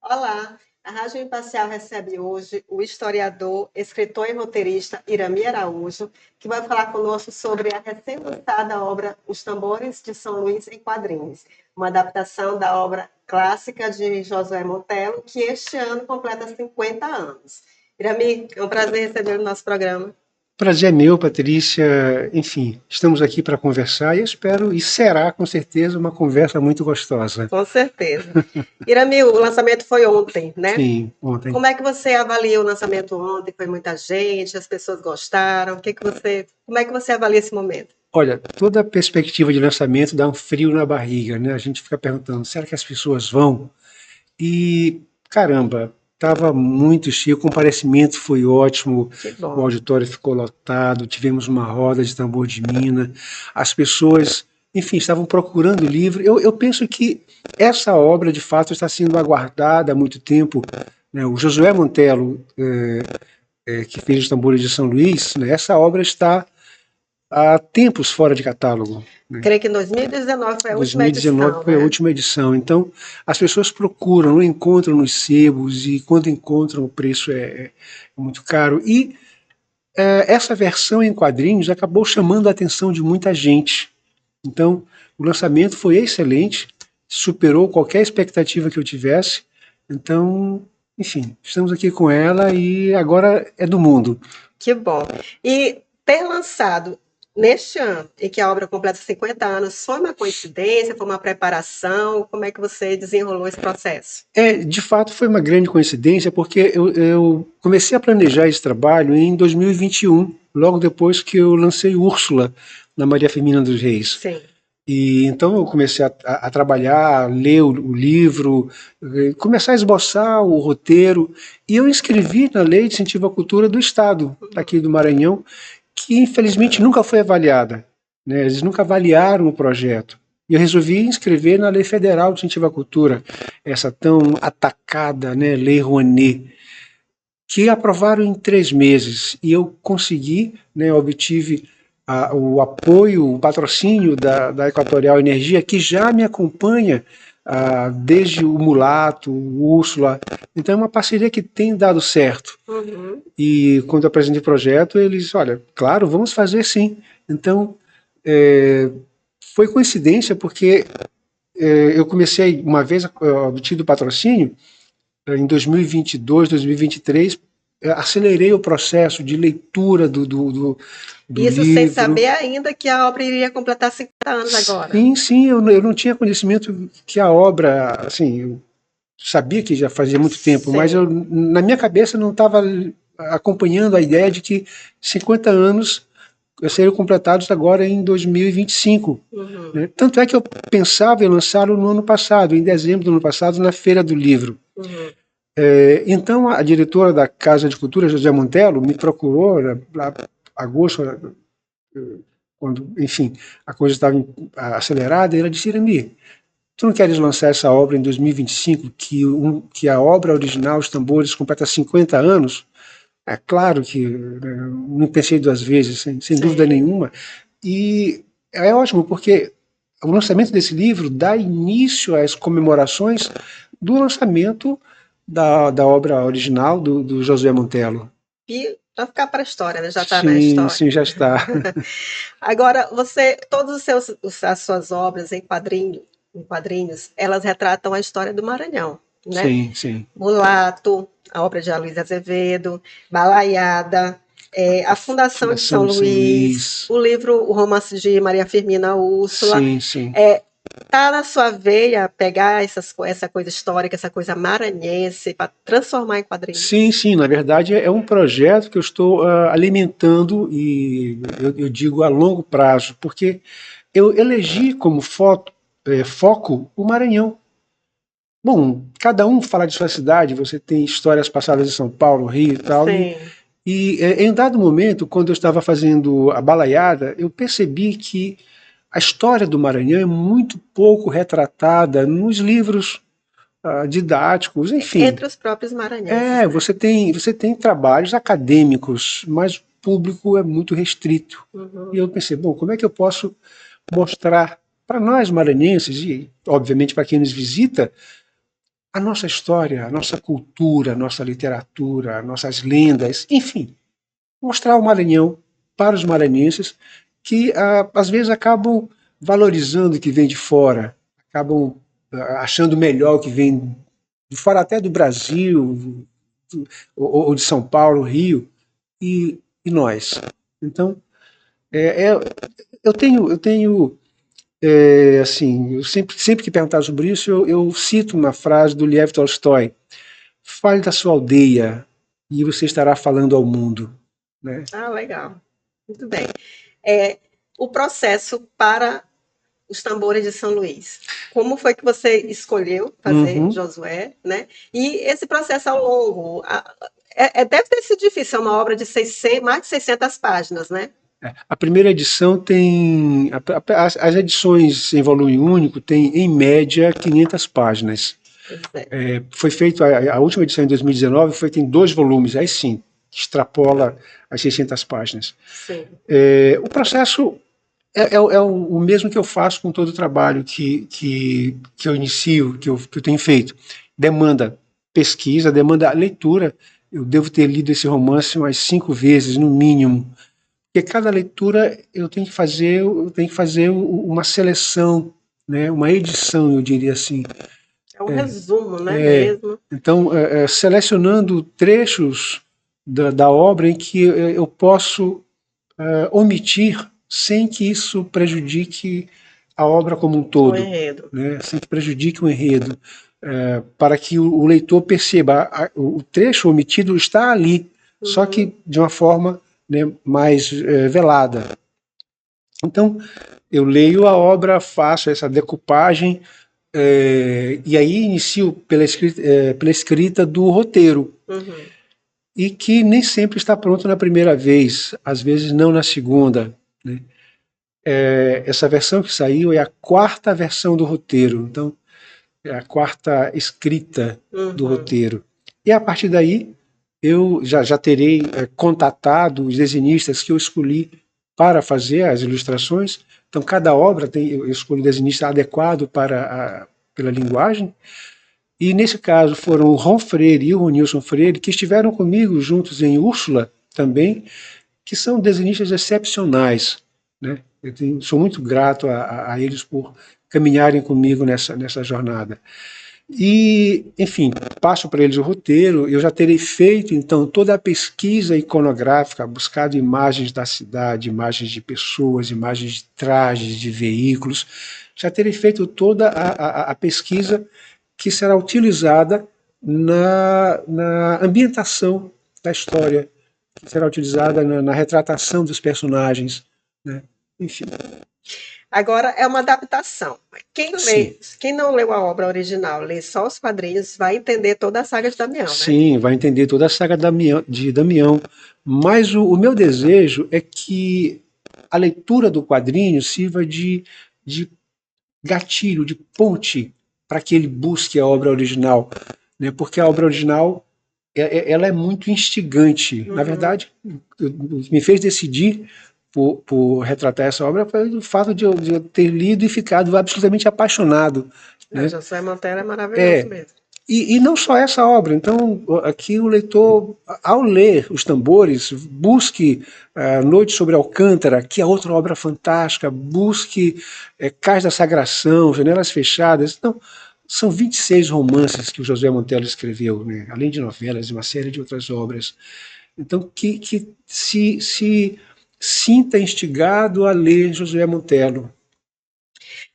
Olá, a Rádio Imparcial recebe hoje o historiador, escritor e roteirista Irami Araújo, que vai falar conosco sobre a recém-lançada obra Os Tambores de São Luís em Quadrinhos, uma adaptação da obra clássica de Josué Montello, que este ano completa 50 anos. Irami, é um prazer receber o nosso programa. Prazer é meu, Patrícia. Enfim, estamos aqui para conversar e espero, e será com certeza, uma conversa muito gostosa. Com certeza. Irami, o lançamento foi ontem, né? Sim, ontem. Como é que você avalia o lançamento ontem? Foi muita gente, as pessoas gostaram. Como é que você avalia esse momento? Olha, toda a perspectiva de lançamento dá um frio na barriga, né? A gente fica perguntando, será que as pessoas vão? E, caramba, estava muito cheio, o comparecimento foi ótimo, Que bom. o auditório ficou lotado, tivemos uma roda de tambor de mina, as pessoas, enfim, estavam procurando o livro. Eu penso que essa obra, de fato, está sendo aguardada há muito tempo, né? O Josué Montello, que fez os Tambores de São Luís, né? Essa obra está há tempos fora de catálogo, né? Creio que em 2019 foi a última 2019 edição, foi a né? última edição. Então, as pessoas procuram, não encontram nos sebos, e quando encontram, o preço é muito caro. E essa versão em quadrinhos acabou chamando a atenção de muita gente. Então, o lançamento foi excelente, superou qualquer expectativa que eu tivesse. Então, enfim, estamos aqui com ela e agora é do mundo. Que bom. E ter lançado neste ano, em que a obra completa 50 anos, foi uma coincidência, foi uma preparação? Como é que você desenrolou esse processo? De fato, foi uma grande coincidência, porque eu comecei a planejar esse trabalho em 2021, logo depois que eu lancei Úrsula, na Maria Firmina dos Reis. Sim. E então eu comecei a trabalhar, a ler o livro, começar a esboçar o roteiro, e eu inscrevi na Lei de Incentivo à Cultura do Estado, aqui do Maranhão, que infelizmente nunca foi avaliada, né? Eles nunca avaliaram o projeto. E eu resolvi inscrever na Lei Federal de Incentivo à Cultura, essa tão atacada, né, Lei Rouanet, que aprovaram em 3 meses. E eu consegui, né, obtive o apoio, o patrocínio da Equatorial Energia, que já me acompanha desde o Mulato, o Úrsula. Então é uma parceria que tem dado certo. Uhum. E quando eu apresentei o projeto, eles, olha, claro, vamos fazer sim. Então, foi coincidência, porque eu comecei, uma vez obtido o patrocínio, em 2022, 2023, acelerei o processo de leitura do Isso livro. sem saber ainda que a obra iria completar 50 anos agora. Sim, eu não tinha conhecimento que a obra, assim, eu sabia que já fazia muito tempo, Sim. mas na minha cabeça não estava acompanhando a ideia de que 50 anos seriam completados agora em 2025. Uhum. Né? Tanto é que eu pensava em lançá-lo no ano passado, em dezembro do ano passado, na Feira do Livro. Uhum. Então a diretora da Casa de Cultura, José Montello, me procurou lá em agosto, quando, enfim, a coisa estava acelerada, e ela disse: Irami, tu não queres lançar essa obra em 2025, que a obra original, Os Tambores, completa 50 anos? É claro que não pensei 2 vezes, sem dúvida nenhuma. E é ótimo, porque o lançamento desse livro dá início às comemorações do lançamento da obra original do Josué Montello. E para ficar para a história, né? Já está na história. Sim, já está. Agora, as suas obras em quadrinhos, elas retratam a história do Maranhão, né? Sim. Mulato, a obra de Aloysio Azevedo, Balaiada, a Fundação de São Luís, o livro, o romance de Maria Firmina Úrsula. Sim. Tá na sua veia pegar essa coisa histórica, essa coisa maranhense, para transformar em quadrinhos? Sim, na verdade é um projeto que eu estou alimentando, e eu digo a longo prazo, porque eu elegi como foco o Maranhão. Bom, cada um fala de sua cidade, você tem histórias passadas em São Paulo, Rio e tal. Sim. E em um dado momento, quando eu estava fazendo a Balaiada, eu percebi que a história do Maranhão é muito pouco retratada nos livros didáticos, enfim. Entre os próprios maranhenses. Você tem trabalhos acadêmicos, mas o público é muito restrito. Uhum. E eu pensei, bom, como é que eu posso mostrar para nós maranhenses, e obviamente para quem nos visita, a nossa história, a nossa cultura, a nossa literatura, nossas lendas, enfim, mostrar o Maranhão para os maranhenses que às vezes acabam valorizando o que vem de fora, acabam achando melhor o que vem de fora até do Brasil, ou de São Paulo, Rio, e nós. Então, é, é, eu tenho assim, sempre que perguntar sobre isso, eu cito uma frase do Lev Tolstói: fale da sua aldeia e você estará falando ao mundo, né? Ah, legal. Muito bem. É, o processo para os tambores de São Luís. Como foi que você escolheu fazer Josué, né? E esse processo ao longo, deve ter sido difícil, é uma obra de mais de 600 páginas, né? A primeira edição tem. As edições em volume único têm, em média, 500 páginas. Foi feito, a última edição em 2019 foi feita em 2 volumes, aí sim, extrapola as 600 páginas. Sim. O processo é o mesmo que eu faço com todo o trabalho que eu inicio, que eu tenho feito. Demanda pesquisa, demanda leitura. Eu devo ter lido esse romance umas 5 vezes, no mínimo. Porque cada leitura eu tenho que fazer uma seleção, né, uma edição, eu diria assim. É um resumo, né, mesmo. Então, selecionando trechos da obra em que eu posso omitir sem que isso prejudique a obra como um todo. O enredo. Né, sem que prejudique o enredo. Para que o leitor perceba, o trecho omitido está ali, só que de uma forma, né, mais velada. Então, eu leio a obra, faço essa decupagem, e aí inicio pela escrita do roteiro, e que nem sempre está pronto na primeira vez, às vezes não na segunda. Né? Essa versão que saiu é a 4ª versão do roteiro, então é a 4ª escrita do roteiro. E a partir daí eu já terei contatado os desenhistas que eu escolhi para fazer as ilustrações. Então cada obra eu escolho o desenhista adequado pela linguagem. E nesse caso foram o Ron Freire e o Ronilson Freire, que estiveram comigo juntos em Úrsula também, que são desenhistas excepcionais. Né? Sou muito grato a eles por caminharem comigo nessa jornada. E, enfim, passo para eles o roteiro. Eu já terei feito, então, toda a pesquisa iconográfica, buscado imagens da cidade, imagens de pessoas, imagens de trajes, de veículos. Já terei feito toda a pesquisa que será utilizada na ambientação da história, que será utilizada na retratação dos personagens, né? Enfim. Agora é uma adaptação. Quem não leu a obra original, lê só os quadrinhos, vai entender toda a saga de Damião, né? Sim, vai entender toda a saga de Damião. Mas o meu desejo é que a leitura do quadrinho sirva de gatilho, de ponte para que ele busque a obra original, né? Porque a obra original ela é muito instigante. Na verdade, me fez decidir por retratar essa obra foi o fato de eu ter lido e ficado absolutamente apaixonado. Né? Josué Monteiro é maravilhoso mesmo. E não só essa obra. Então, aqui o leitor, ao ler Os Tambores, busque Noite sobre Alcântara, que é outra obra fantástica, busque Cais da Sagração, Janelas Fechadas. Então, são 26 romances que o Josué Monteiro escreveu, né? Além de novelas e uma série de outras obras. Então, que se sinta instigado a ler Josué Monteiro.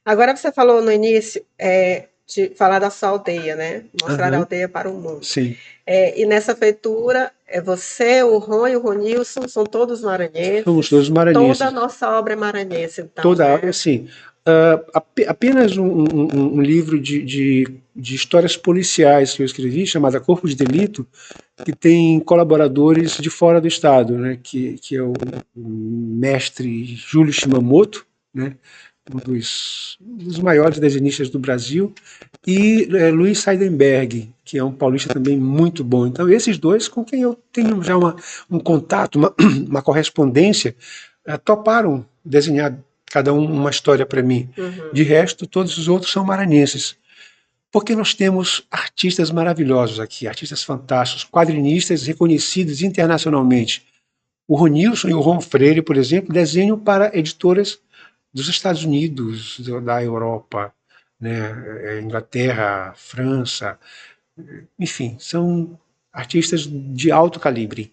Agora você falou no início de falar da sua aldeia, né? Mostrar a aldeia para o mundo. Sim. E nessa feitura, você, o Ron e o Ronilson são todos maranhenses. Somos todos maranhenses. Toda a nossa obra é maranhense, então. Toda a né? obra, sim. Apenas um livro de histórias policiais que eu escrevi, chamada Corpo de Delito, que tem colaboradores de fora do estado, né, que é o mestre Júlio Shimamoto, né, um dos maiores desenhistas do Brasil, e Luiz Seidenberg, que é um paulista também muito bom. Então, esses dois, com quem eu tenho já um contato, uma correspondência, toparam desenhar cada um uma história para mim. De resto, todos os outros são maranhenses. Porque nós temos artistas maravilhosos aqui, artistas fantásticos, quadrinistas reconhecidos internacionalmente. O Ronilson e o Ron Freire, por exemplo, desenham para editoras dos Estados Unidos, da Europa, né, Inglaterra, França, enfim, são artistas de alto calibre.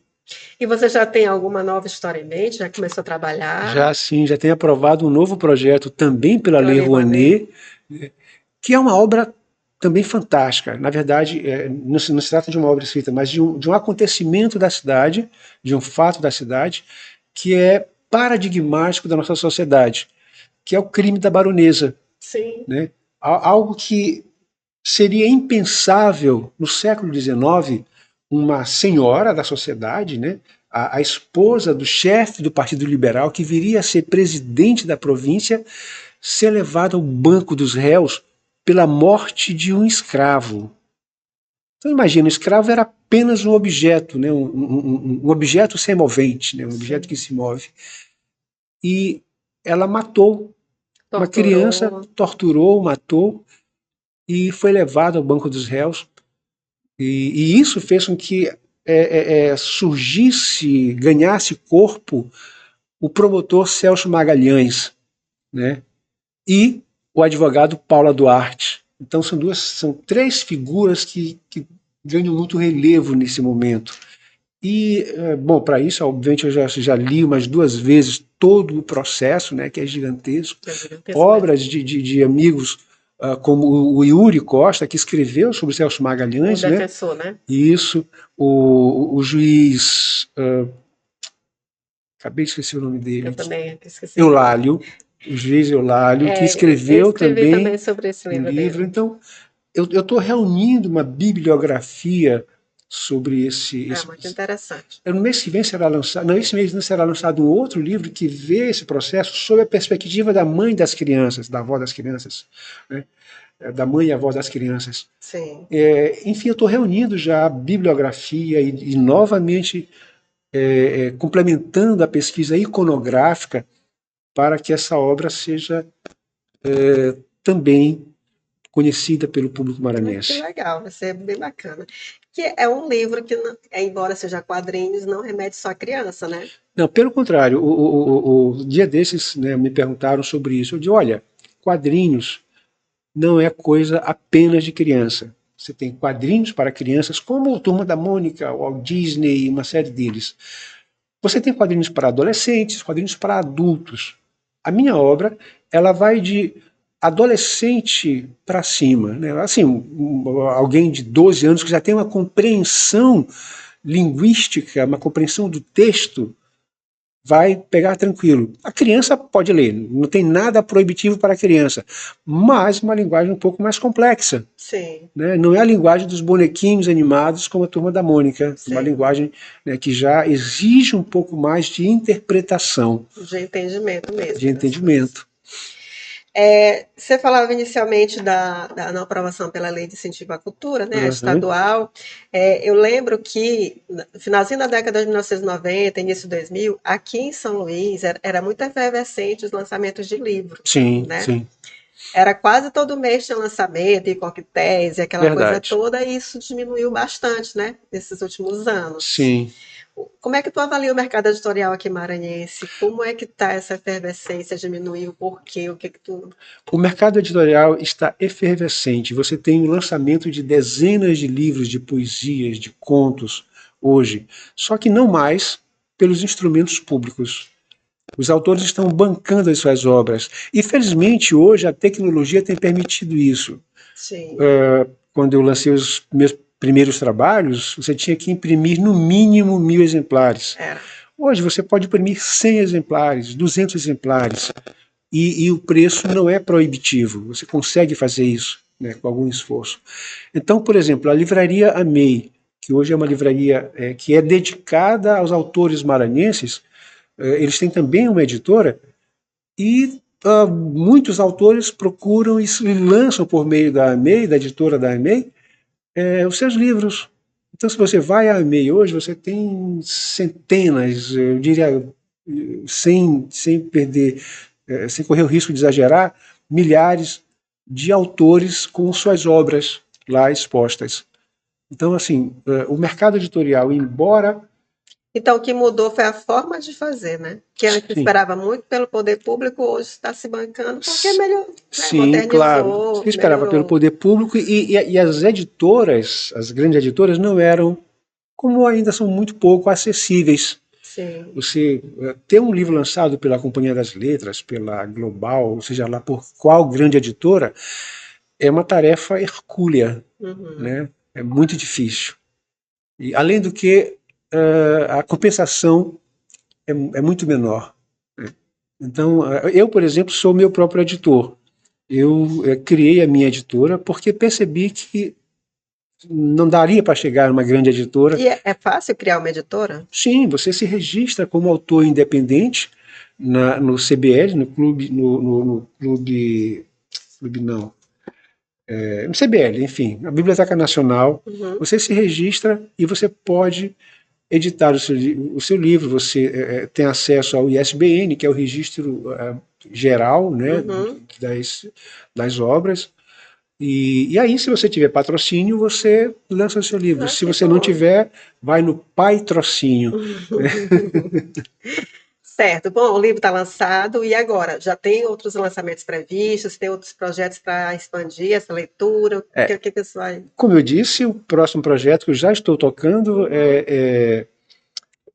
E você já tem alguma nova história em mente? Já começou a trabalhar Já sim, já tem aprovado um novo projeto também pela pela Lei Lei Rouanet? Rouanet, que é uma obra também fantástica. Na verdade, não se trata de uma obra escrita, mas de um acontecimento da cidade, de um fato da cidade, que é paradigmático da nossa sociedade, que é o crime da baronesa, Sim, né? Algo que seria impensável no século XIX, uma senhora da sociedade, né? A esposa do chefe do Partido Liberal, que viria a ser presidente da província, ser levada ao banco dos réus pela morte de um escravo. Então imagina, o escravo era apenas um objeto, né? Um objeto semovente, né? Um objeto sim. que se move. E ela matou uma criança, Torturou. torturou, matou e foi levada ao banco dos réus. E isso fez com que surgisse, ganhasse corpo o promotor Celso Magalhães, né? E o advogado Paula Duarte. Então são três figuras que ganham muito relevo nesse momento. E, bom, para isso, obviamente, eu já li umas duas vezes todo o processo, né, que é gigantesco. É gigantesco mesmo. Obras de amigos como o Yuri Costa, que escreveu sobre o Celso O Magalhães, né? defensor, né? Isso, o juiz, acabei de esquecer o nome Eu dele, também esqueci o nome. Eulálio, o juiz Eulálio, que Eu escreveu escrevi também também sobre esse um livro livro. dele. Então, eu estou reunindo uma bibliografia sobre É muito interessante. no mês que vem será lançado, não, esse mês não será lançado um outro livro que vê esse processo sob a perspectiva da mãe das crianças, da avó das crianças, né? Da mãe e avó das crianças. Sim. Enfim, eu estou reunindo já a bibliografia e novamente complementando a pesquisa iconográfica para que essa obra seja também conhecida pelo público Que maranhense. legal, vai ser bem bacana. Que é um livro que, embora seja quadrinhos, não remete só à criança, né? Não, pelo contrário, o dia desses, né, me perguntaram sobre isso. Eu disse, olha, quadrinhos não é coisa apenas de criança. Você tem quadrinhos para crianças, como o Turma da Mônica, o Walt Disney, uma série deles. Você tem quadrinhos para adolescentes, quadrinhos para adultos. A minha obra, ela vai de adolescente para cima, né? Assim, alguém de 12 anos que já tem uma compreensão linguística, uma compreensão do texto, vai pegar tranquilo. A criança pode ler, não tem nada proibitivo para a criança, mas uma linguagem um pouco mais complexa. Sim, Né? Não é a linguagem dos bonequinhos animados como a Turma da Mônica, uma sim. linguagem, né, que já exige um pouco mais de interpretação, De entendimento de mesmo das coisas. entendimento. Você falava inicialmente da não aprovação pela Lei de Incentivo à Cultura, né, a Uhum. estadual. Eu lembro que, no finalzinho da década de 1990, início de 2000, aqui em São Luís, era muito efervescente os lançamentos de livros, Sim, né? sim, Era quase todo mês tinha lançamento, e coquetéis, e aquela coisa verdade. toda, e isso diminuiu bastante, né, nesses últimos anos. Sim. Como é que tu avalia o mercado editorial aqui maranhense? Como é que está essa efervescência? Diminuiu? Por quê? O que que tu... O mercado editorial está efervescente. Você tem o lançamento de dezenas de livros de poesias, de contos, hoje. Só que não mais pelos instrumentos públicos. Os autores estão bancando as suas obras. E, felizmente, hoje a tecnologia tem permitido isso. Sim, Quando eu lancei os meus primeiros trabalhos, você tinha que imprimir no mínimo 1.000 exemplares. era. Hoje você pode imprimir 100 exemplares, 200 exemplares. E o preço não é proibitivo. Você consegue fazer isso, né, com algum esforço. Então, por exemplo, a livraria Amei, que hoje é uma livraria que é dedicada aos autores maranhenses, eles têm também uma editora, e muitos autores procuram isso e lançam por meio da Amei, da editora da Amei, os seus livros. Então, se você vai à Amei hoje, você tem centenas, eu diria, sem perder, sem correr o risco de exagerar, milhares de autores com suas obras lá expostas. Então, assim, o mercado editorial, embora... Então, o que mudou foi a forma de fazer, né? Que antes Sim, esperava muito pelo poder público, hoje está se bancando porque melhor, né? sim, claro. Se Modernizou, esperava pelo melhorou. poder público e as editoras, as grandes editoras, não eram, como ainda são muito pouco acessíveis. Sim. Você ter um livro lançado pela Companhia das Letras, pela Global, ou seja lá por qual grande editora, é uma tarefa hercúlea, Uhum. né? É muito difícil. E além do que a compensação é muito menor. Né? Então, eu, por exemplo, sou meu próprio editor. Eu criei a minha editora porque percebi que não daria para chegar a uma grande editora. E é fácil criar uma editora? Sim, você se registra como autor independente no CBL, no clube, no clube, clube não, no CBL, enfim, na Biblioteca Nacional. Uhum. Você se registra e você pode editar o seu livro. Você tem acesso ao ISBN, que é o registro geral, né, Uhum. das obras. E aí, se você tiver patrocínio, você lança o seu livro. Ah, Se que você não bom. tiver, vai no Patrocínio. Certo. Bom, o livro está lançado e agora? Já tem outros lançamentos previstos? Tem outros projetos para expandir essa leitura? O É, que você vai? como eu disse, o próximo projeto que eu já estou tocando Uhum. Prêmio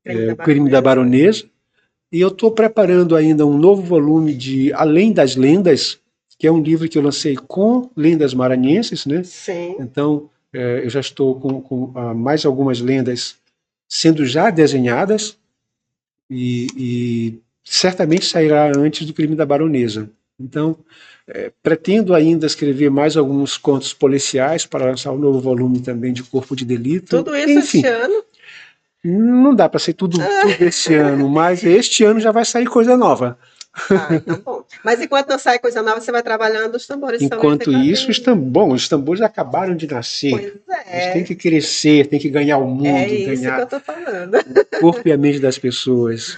é da o Crime da Baronesa. Baronesa. E eu estou preparando ainda um novo volume de Além das Lendas, que é um livro que eu lancei com lendas maranhenses, né? Sim. Então, eu já estou com mais algumas lendas sendo já desenhadas e certamente sairá antes do Crime da Baronesa. Então, pretendo ainda escrever mais alguns contos policiais para lançar um novo volume também de Corpo de Delito. Tudo isso este Enfim, ano? não dá para ser tudo esse ano, mas este ano já vai sair coisa nova. Ah, então bom. Mas enquanto não sai coisa nova, você vai trabalhando os tambores São Luís e Enquanto isso, quadrinhos. os tambores acabaram de nascer. Pois Eles têm é, que crescer, têm que ganhar o é mundo, isso que eu ganhar estou falando. o corpo e a mente das pessoas.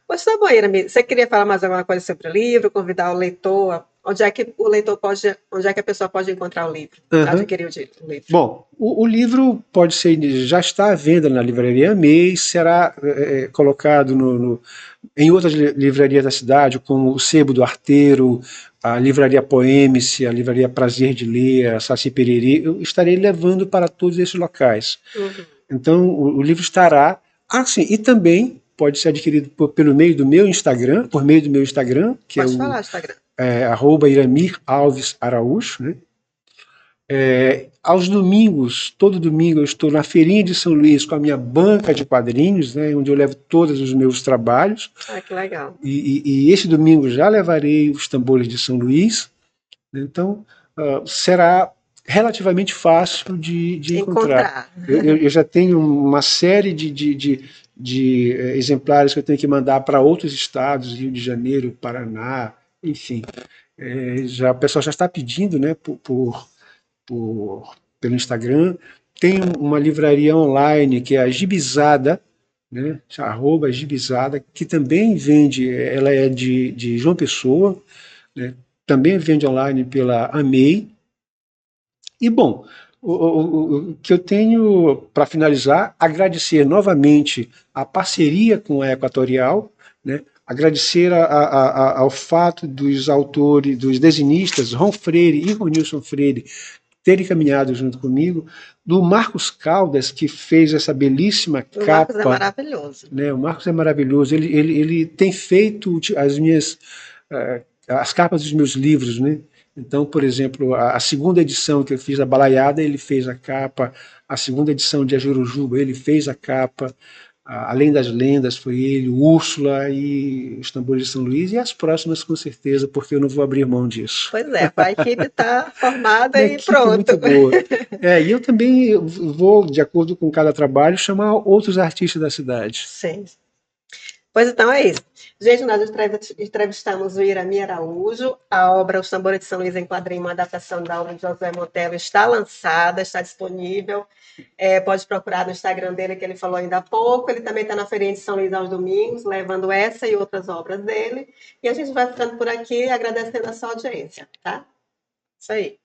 Pois tá bom, Irami. Você queria falar mais alguma coisa sobre o livro, convidar o leitor? Onde é que o leitor pode, onde é que a pessoa pode encontrar o livro? Uhum. Adquirir o livro. Bom, o livro pode ser, já está à venda na livraria MEI, será colocado em outras livrarias da cidade, como o Sebo do Arteiro, a Livraria Poemice, a Livraria Prazer de Ler, a Saci Pererê. Eu estarei levando para todos esses locais. Uhum. Então, o livro estará. Ah, sim, e também pode ser adquirido pelo meio do meu Instagram, por meio do meu Instagram, que é Pode o falar, Instagram. @Iramir Alves Araújo, né? Aos domingos, todo domingo, eu estou na Feirinha de São Luís com a minha banca de quadrinhos, né, onde eu levo todos os meus trabalhos. Ah, que legal. E esse domingo já levarei os tambores de São Luís. Né, então, será relativamente fácil de encontrar. Encontrar. Eu já tenho uma série de exemplares que eu tenho que mandar para outros estados, Rio de Janeiro, Paraná, enfim. O pessoal já está pedindo, né, pelo Instagram. Tem uma livraria online que é a Gibizada, né, @Gibizada, que também vende, ela é de João Pessoa, né, também vende online pela Amei. E, bom, o que eu tenho para finalizar, agradecer novamente a parceria com a Equatorial, né, agradecer ao fato dos autores, dos desenhistas, Ron Freire e Ronilson Freire, terem caminhado junto comigo, do Marcos Caldas, que fez essa belíssima O Marcos é capa, maravilhoso. né? O Marcos é maravilhoso, ele tem feito as capas dos meus livros, né? Então, por exemplo, a segunda edição que eu fiz da Balaiada, ele fez a capa, a segunda edição de Ajurujuba, ele fez a capa, Além das Lendas foi ele, Úrsula e os Tambores de São Luís, e as próximas com certeza, porque eu não vou abrir mão disso. Pois é, a equipe está formada Uma e equipe pronto. muito boa. E eu também vou, de acordo com cada trabalho, chamar outros artistas da cidade. Sim. Pois então é isso. Gente, nós entrevistamos o Irami Araújo. A obra Os Tambores de São Luís em Quadrinho, uma adaptação da obra de José Montello, está lançada, está disponível. Pode procurar no Instagram dele, que ele falou ainda há pouco. Ele também está na Feirinha de São Luís aos domingos, levando essa e outras obras dele. E a gente vai ficando por aqui, agradecendo a sua audiência, tá? Isso aí.